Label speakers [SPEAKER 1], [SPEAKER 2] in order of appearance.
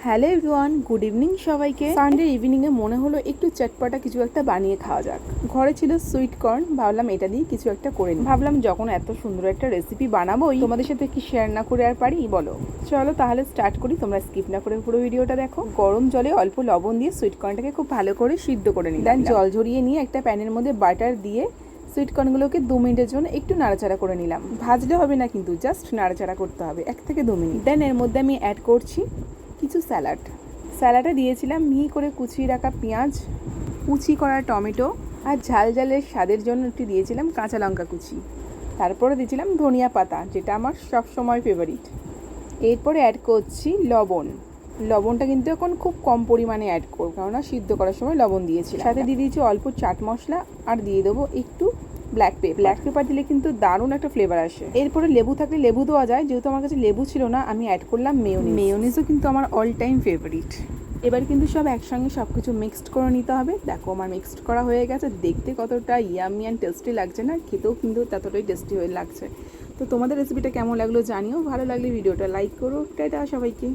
[SPEAKER 1] Hello everyone, good evening সবাইকে। Sunday ইভিনিংয়ে মনে হলো একটু চটপটা কিছু একটা বানিয়ে খাওয়া যাক। ঘরে ছিল সুইট কর্ন, ভাবলাম এটা দিয়ে কিছু একটা করে নিই। ভাবলাম যখন এত সুন্দর একটা রেসিপি বানাবোই, তোমাদের সাথে কি শেয়ার না করে আর পারি বলো। চলো তাহলে স্টার্ট করি, তোমরা স্কিপ না করে পুরো ভিডিওটা দেখো। গরম জলে অল্প লবণ দিয়ে সুইট কর্নটাকে খুব ভালো করে সিদ্ধ করে নিই। দেন জল ঝরিয়ে নিয়ে একটা প্যানের মধ্যে বাটার দিয়ে সুইট কর্নগুলোকে 2 মিনিটের জন্য একটু নাড়াচাড়া করে নিলাম। ভাজলে হবে না কিন্তু, জাস্ট নাড়াচাড়া করতে হবে 1 থেকে 2 মিনিট। দেন এর মধ্যে আমি অ্যাড করছি কিছু স্যালাডে দিয়েছিলাম মিহি করে কুচিয়ে রাখা পেঁয়াজ, কুচি করা টমেটো, আর ঝাল ঝালের স্বাদের জন্য একটু দিয়েছিলাম কাঁচা লঙ্কা কুচি। তারপরে দিয়েছিলাম ধনিয়া পাতা, যেটা আমার সবসময় ফেভারিট। এরপরে অ্যাড করছি লবণটা কিন্তু এখন খুব কম পরিমাণে অ্যাড করবো, কেননা সিদ্ধ করার সময় লবণ দিয়েছি। সাথে দিয়ে দিয়েছি অল্প চাট মশলা, আর দিয়ে দেবো একটু ব্ল্যাক পেপার দিলে কিন্তু দারুণ একটা ফ্লেভার আসে। এরপরে লেবু থাকলে লেবু দেওয়া যায়, যেহেতু আমার কাছে লেবু ছিল না আমি অ্যাড করলাম মেয়োনিজও কিন্তু আমার অল টাইম ফেভারিট। এবার কিন্তু সব একসঙ্গে সব কিছু মিক্সড করে নিতে হবে। দেখো আমার মিক্সড করা হয়ে গেছে, দেখতে কতটা ইয়ামি অ্যান্ড টেস্টি লাগছে না, খেতেও কিন্তু ততটাই টেস্টি হয়ে লাগছে। তো তোমাদের রেসিপিটা কেমন লাগলো জানিও, ভালো লাগলে ভিডিওটা লাইক করো। টাটা সবাইকে।